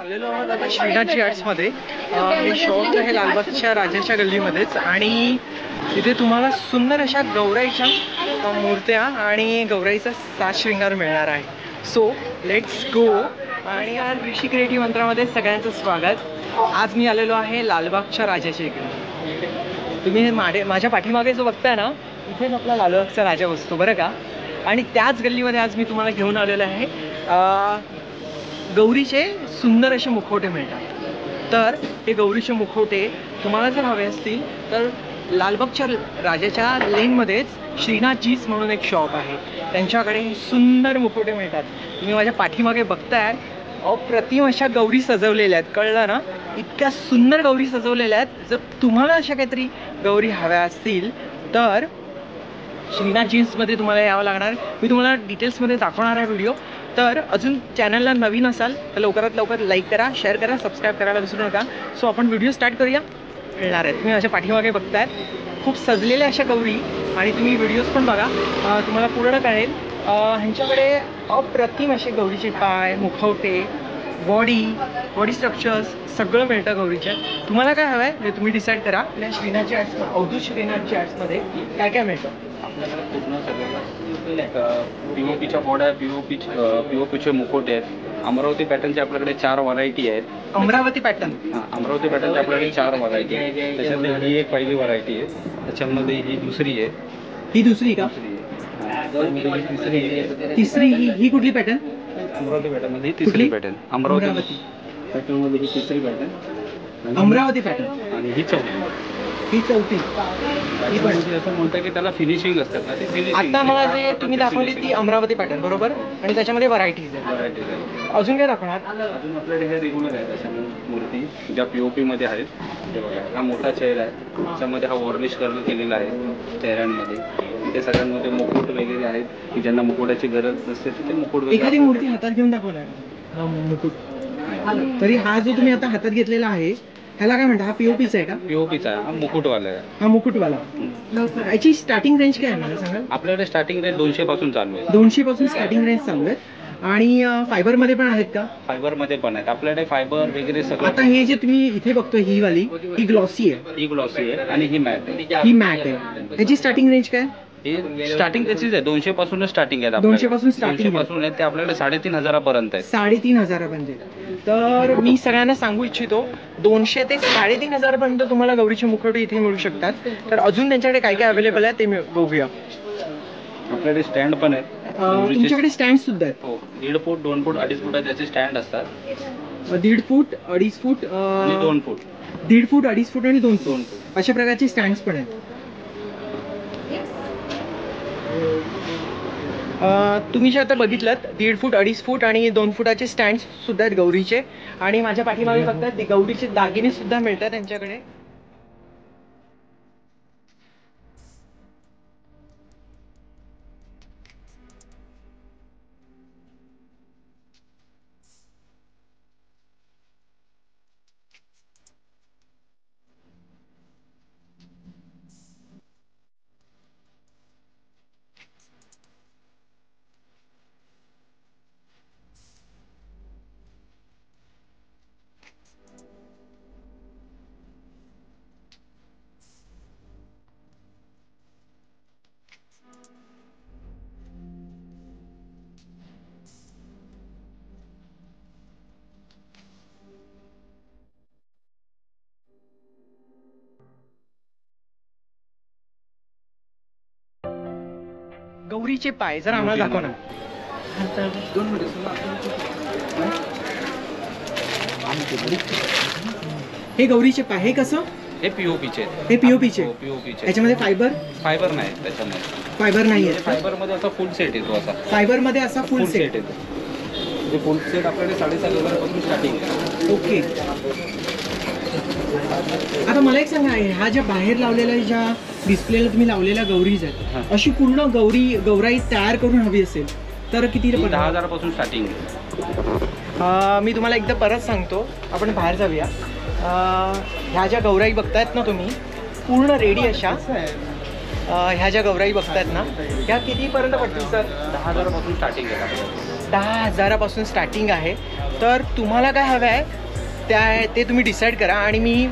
आलेलो आहोत आता श्रीनाथजी आर्ट्समध्ये. हे शॉप आहे लालबागच्या राजाच्या गल्लीमध्येच आणि तिथे तुम्हाला सुंदर अशा गौराईच्या मूर्त्या आणि गौराईचा साज श्रृंगार मिळणार आहे. So let's go. आणि आज ऋषी क्रिएटिव्ह मंत्रामध्ये सगळ्यांचं स्वागत. आज मी आलेलो आहे लालबागच्या राजाच्या इकडे. तुम्ही माझ्या पाठीमागे जो बघताय ना, इथेच आपला लालबागचा राजा बसतो बरं का. आणि त्याच गल्लीमध्ये आज मी तुम्हाला घेऊन आलेलो आहे. गौरीचे सुंदर असे मुखवटे मिळतात. तर हे गौरीचे मुखवटे तुम्हाला जर हवे असतील तर लालबागच्या राजाच्या लेनमध्येच श्रीनाथजीज म्हणून एक शॉप आहे, त्यांच्याकडे सुंदर मुखवटे मिळतात. तुम्ही माझ्या पाठीमागे बघताय, अप्रतिम अशा गौरी सजवलेल्या आहेत. कळलं ना, इतक्या सुंदर गौरी सजवलेल्या आहेत. जर तुम्हाला अशा काहीतरी गौरी हव्या असतील तर श्रीनाथ जीन्समध्ये तुम्हाला यावं लागणार. मी तुम्हाला डिटेल्समध्ये दाखवणार आहे व्हिडिओ. तर अजून चॅनलला नवीन असाल तर लवकरात लवकर लाईक करा, शेअर करा, सबस्क्राईब करायला विसरू नका. सो आपण व्हिडिओ स्टार्ट करूया. मिळणार आहेत, तुम्ही माझ्या पाठीमागे बघतायत खूप सजलेल्या अशा गौरी. आणि तुम्ही व्हिडिओज पण बघा, तुम्हाला पूर्ण कळेल. ह्यांच्याकडे अप्रतिम असे गौरीचे पाय, मुखवटे, बॉडी स्ट्रक्चर्स सगळं मिळतं गौरीच्या. तुम्हाला काय हवं आहे हे तुम्ही डिसाईड करा. आपल्या श्रीनाथजी आर्ट्स, अवधूत श्रीनाथजी आर्ट्समध्ये काय काय मिळतं आपल्याकडे पूर्ण सगळं पीओपीच्या बॉड्या, पीओपीचे मुखोटे आहेत. अमरावती पॅटर्नचे आपल्याकडे 4 व्हरायटी आहेत. अमरावती पॅटर्न? हां, अमरावती पॅटर्नचे आपल्याकडे 4 व्हरायटी आहे. त्याच्यामध्ये ही एक पहिली व्हरायटी आहे, त्याच्यामध्ये ही दुसरी आहे. ही दुसरी का? तिसरी ही कुठली पॅटर्न? अमरावती पॅटर्नमध्ये ही तिसरी पॅटर्न. अमरावती पॅटर्नमध्ये ही तिसरी पॅटर्न. अमरावती पॅटर्न. आणि ही चौथी. ही चौथी. ही पण असं म्हणतात की त्याला फिनिशिंग असतात ना, ते फिनिशिंग. आता मला जे तुम्ही दाखवली ती अमरावती पॅटर्न बरोबर, आणि त्याच्यामध्ये व्हरायटीज आहेत. अजून काय दाखवणार? अजून आपल्याकडे हे रेग्युलर आहे त्याच्यामध्ये मूर्ती ज्या पीओपी मध्ये आहेत. ते बघा, हा मोठा चेहरा आहे, त्याच्यामध्ये हा वॉर्निश करून केलेला आहे चेहऱ्यांमध्ये. ते सगळ्यांमध्ये मुकुट वगैरे आहेत की ज्यांना मुकुटाची गरज नसते ते मुकुट वगैरे. एखादी मूर्ती हातात घेऊन दाखवणार मुकुट. तरी हा जो तुम्ही आता हातात घेतलेला आहे ह्याला काय म्हणता? हा पीओपीचा आहे का? पीओपीचा आहे, हा मुकुटवाला आहे. हा मुकुटवाला. याची स्टार्टिंग रेंज काय आहे मला सांगाल? आपल्याकडे स्टार्टिंग रेंज 200 पासून चालू आहे. 200 पासून स्टार्टिंग रेंज चालू आहे. आणि फायबर मध्ये पण आहेत का? फायबर मध्ये पण आहेत आपल्याकडे, फायबर वगैरे सगळं. आता हे जे तुम्ही इथे बघतो ही वाली, ही ग्लॉसी आहे. ही ग्लॉसी आहे आणि ही मॅट आहे. ही मॅट आहे. ह्याची स्टार्टिंग रेंज काय? ही स्टार्टिंग त्याचीच आहे, 200 पासून स्टार्टिंग आहे. 200 पासून स्टार्टिंग पासून आहे ते आपल्याकडे 3,500 पर्यंत आहे. 3,500 पर्यंत. तर मी सगळ्यांना सांगू इच्छितो 200 ते 3,500 पर्यंत तुम्हाला गौरीचे मुखवटे इथे मिळू शकतात. तर अजून त्यांच्याकडे काय काय अवेलेबल आहे ते बघूया. आपल्याकडे स्टँड पण आहेत. तुमच्याकडे स्टँड सुद्धा आहेत? हो, 1.5 फूट, 2 फूट, 2.5 फूट त्याचे स्टँड असतात. 1.5 फूट, 2.5 फूट, 2 फूट. 1.5 फूट, 2.5 फूट आणि 2 फूट अशा प्रकारचे स्टँड्स पण आहेत. तुम्ही जे आता बघितलं 1.5 फूट, 2.5 फूट आणि 2 फुटाचे स्टँड सुद्धा आहेत गौरीचे. आणि माझ्या पाठीमागे बघतात ते गौरीचे दागिने सुद्धा मिळतात त्यांच्याकडे. गौरीचे पाय जर आम्हाला दाखव ना. हे गौरीचे पाय, हे कसं? हे पीओपीचे. हे पीओपीचे? पीओपीचे. याच्यामध्ये फायबर? फायबर नाही त्याच्यामध्ये. फायबर नाही आहे. फायबर मध्ये असा फुल सेट येतो. असा फायबर मध्ये असा फुल सेट येतो. म्हणजे फुल सेट आपल्याकडे 7,500 पासून स्टार्टिंग आहे. ओके. आता मला एक सांगा, ह्या ज्या बाहेर लावलेल्या ज्या डिस्प्लेला तुम्ही लावलेल्या गौरीज आहेत, अशी पूर्ण गौराई तयार करून हवी असेल तर किती? 10,000 पासून स्टार्टिंग आहे. मी तुम्हाला एकदा परत सांगतो, आपण बाहेर जाऊया. ह्या ज्या गौराई बघतायत ना तुम्ही, पूर्ण रेडी अशा ह्या ज्या गौराई बघतायत ना, ह्या कितीपर्यंत पडतील सर? 10,000पासून स्टार्टिंग आहे. 10,000पासून स्टार्टिंग आहे. तर तुम्हाला काय हवं आहे ते तुम्ही डिसाईड करा आणि मी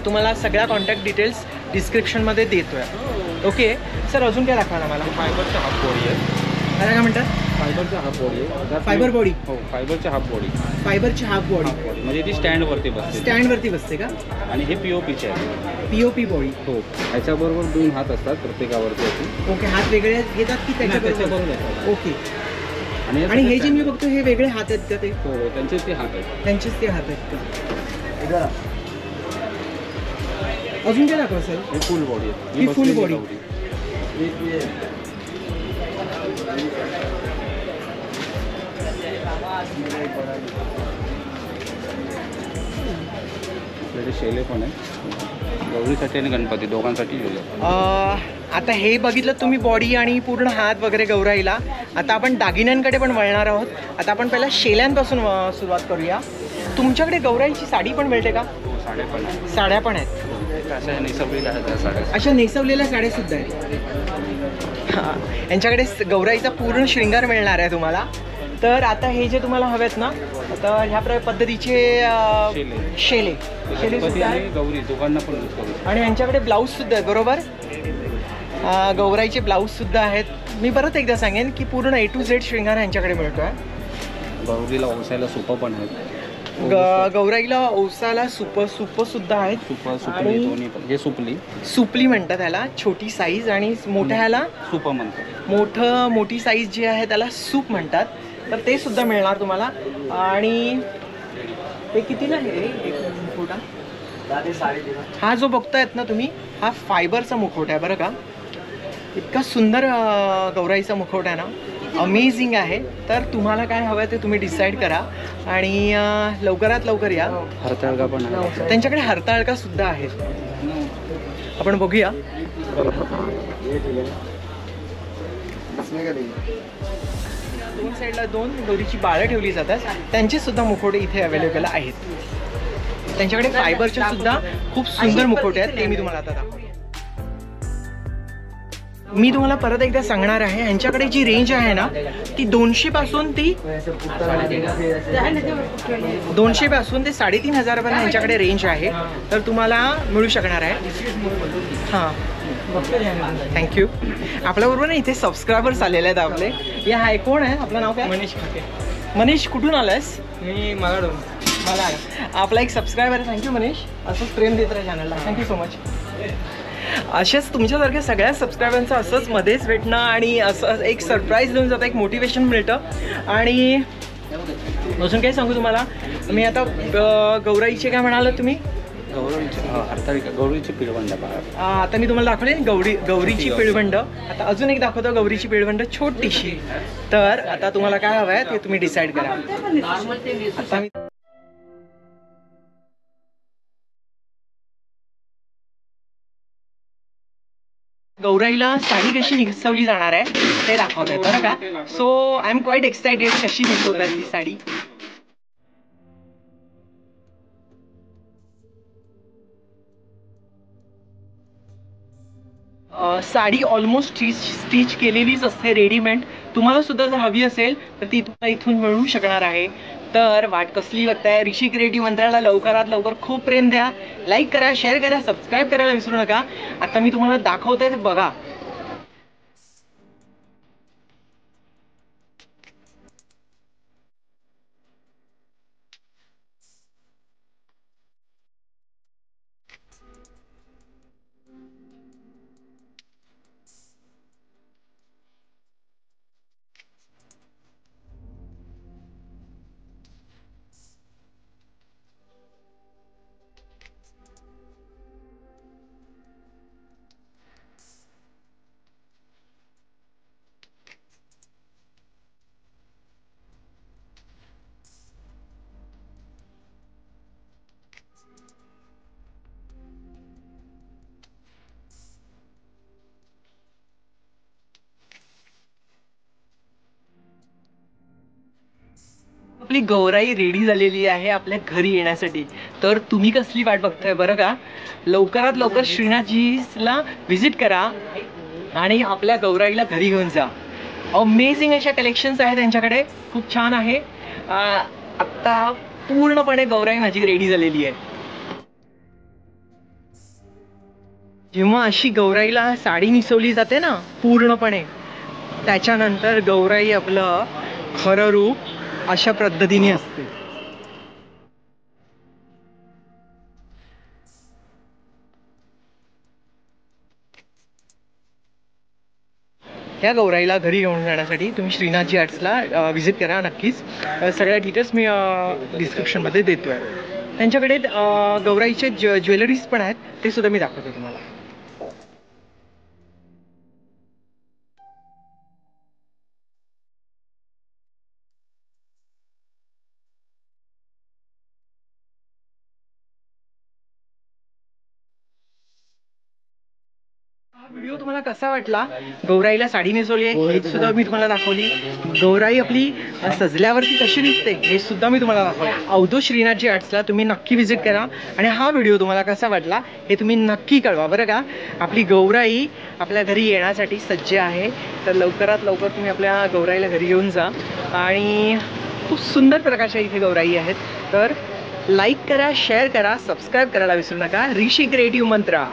तुम्हाला सगळ्या कॉन्टॅक्ट डिटेल्स डिस्क्रिप्शनमध्ये देतो आहे. ओके सर, अजून काय दाखवा ना मला? फायबरचा हाफ बॉडी आहे. काय म्हणतात? फायबरचा हाफ बॉडी आहे. Fibre body? हो, फायबरची हाफ बॉडी. फायबरची हाफ बॉडी म्हणजे ती स्टँडवरती बसते. स्टँडवरती बसते का? आणि हे पीओपीचे आहे. POP body? हो. ह्याच्याबरोबर 2 हात असतात प्रत्येकावरती असे. ओके, हात वेगळे येतात की त्याच्याबरोबर येतात. ओके. आणि हे जे मी बघतो हे वेगळे हात आहेत का? ते हो, त्यांचेच ते हात आहेत. त्यांचेच ते हात आहेत का? अजून काय दाखवा सर? हे फुल बॉडी आहे. ही फुल बॉडी. शेले पण आहे. गौरीसाठी आणि गणपती दोघांसाठी लिहिलं. आता हे बघितलं तुम्ही बॉडी आणि पूर्ण हात वगैरे गौराईला. आता आपण दागिन्यांकडे पण वळणार आहोत. आता आपण पहिला शेल्यांपासून सुरुवात करूया. तुमच्याकडे गौराईची साडी पण मिळते का? साड्या पण आहेत. साड्या पण आहेत. अशा नेसवलेल्या आहेत साड्या. अशा नेसवलेल्या साड्या सुद्धा आहेत. हां, यांच्याकडे गौराईचा पूर्ण शृंगार मिळणार आहे तुम्हाला. तर आता हे जे तुम्हाला हवेत ना, आता ह्या पद्धतीचे शेले सुद्धा आहेत. गौरी दोघांना पण यूज करू. आणि यांच्याकडे ब्लाऊज सुद्धा आहेत बरोबर. गौराईचे ब्लाऊज सुद्धा आहेत. मी परत एकदा सांगेन की पूर्ण A to Z शृंगार यांच्याकडे मिळतो आहे. गौरीला ओसायला सुपं पण आहेत. गौराईला ओसाला सुप सुद्धा आहेत. सुपली दोन्ही पण. हे सुपली म्हणतात त्याला, छोटी साईज. आणि मोठ्या ह्याला सुप म्हणतात. मोठी साईज जी आहे त्याला सूप म्हणतात. तर ते सुद्धा मिळणार तुम्हाला. आणि ते कितीला आहे रे एक मुखवटा? हा जो बघतायत ना तुम्ही, हा फायबरचा मुखवटा आहे बरं का. इतका सुंदर गौराईचा मुखवटा आहे ना, अमेझिंग आहे. तर तुम्हाला काय हवं आहे ते तुम्ही डिसाईड करा आणि लवकरात लवकर या. हरताळका पण आहे त्यांच्याकडे. हरताळका सुद्धा आहे. आपण बघूया. दोन साईडला 2 गौरीची बाळं ठेवली जातात. त्यांचे सुद्धा मुखवटे इथे अवेलेबल आहेत. त्यांच्याकडे फायबरचे सुद्धा खूप सुंदर मुखवटे आहेत. ते मी तुम्हाला आता दाखवतो. मी तुम्हाला परत एकदा सांगणार आहे, यांच्याकडे जी रेंज आहे ना ती 200 पासून ते 3,500 पर्यंत यांच्याकडे रेंज आहे. तर तुम्हाला मिळू शकणार आहे. हां, थँक्यू. आपल्याबरोबर ना इथे सबस्क्रायबर्स आलेले आहेत आपले. या हाय, कोण आहे? आपलं नाव काय? मनीष खाते. मनीष, कुठून आलास? मी मला आपला एक सबस्क्रायबर आहे. थँक्यू मनीष. असंच प्रेम देत राहा चॅनलला. Thank you so much. असेच तुमच्यासारख्या सगळ्या सबस्क्रायबरांचं असंच मध्येच भेटणं आणि असं एक सरप्राईज देऊन जातं, एक मोटिवेशन मिळतं. आणि अजून काय सांगू तुम्हाला मी आता? गौराईचे काय म्हणाल तुम्ही? गौरीची पिळवंड. आता मी तुम्हाला दाखवले गौरीची पिळवंड. आता अजून एक दाखवतो गौरीची पिळवंड छोटीशी. तर आता तुम्हाला काय हवं आहे ते तुम्ही डिसाईड करा. आता मी गौराईला साडी कशी नेसवली जाणार आहे ते दाखवत आहे बरं का. So I am quiet excited कशी नेसवतात ती साडी. साडी ऑलमोस्ट स्टिच केलेलीच असते रेडीमेड. तुम्हाला सुद्धा जर हवी असेल तर ती तुम्हाला इथून मिळू शकणार आहे. तर वाट कसली बघताय? ऋषी क्रिएटिव्ह मंत्राला लवकरात लवकर खूप प्रेम द्या. लाईक करा, शेअर करा, सबस्क्राईब करायला विसरू नका. आता मी तुम्हाला दाखवते ते बघा. आपली गौराई रेडी झालेली आहे आपल्या घरी येण्यासाठी. तर तर तुम्ही कसली वाट बघताय बरं का, लवकरात लवकर श्रीनाथजीला व्हिजिट करा आणि आपल्या गौराईला घरी घेऊन जा. अमेझिंग अशा कलेक्शन्स आहेत त्यांच्याकडे, खूप छान आहे. आत्ता पूर्णपणे गौराई माझी रेडी झालेली आहे. जेव्हा अशी गौराईला साडी नेसवली जाते ना पूर्णपणे, त्याच्यानंतर गौराई आपलं खरं रूप अशा पद्धतीने असते. ह्या गौराईला घरी घेऊन जाण्यासाठी तुम्ही श्रीनाथजी आर्ट्सला व्हिजिट करा नक्कीच. सगळ्या डिटेल्स मी डिस्क्रिप्शनमध्ये देतो आहे. त्यांच्याकडे गौराईचे ज्वेलरीज पण आहेत, ते सुद्धा मी दाखवतो तुम्हाला. व्हिडिओ तुम्हाला कसा वाटला? गौराईला साडी नेसवली आहे हे सुद्धा मी तुम्हाला दाखवली. गौराई आपली सजल्यावरती कशी दिसते हे सुद्धा मी तुम्हाला दाखवले. अवधूत श्रीनाथजी आर्ट्सला तुम्ही नक्की व्हिजिट करा आणि हा व्हिडिओ तुम्हाला कसा वाटला हे तुम्ही नक्की कळवा बरं का. आपली गौराई आपल्या घरी येण्यासाठी सज्ज आहे, तर लवकरात लवकर तुम्ही आपल्या गौराईला घरी घेऊन जा. आणि खूप सुंदर प्रकारच्या इथे गौराई आहेत. तर लाईक करा, शेअर करा, सबस्क्राईब करायला विसरू नका. ऋषी क्रिएटिव्ह मंत्रा.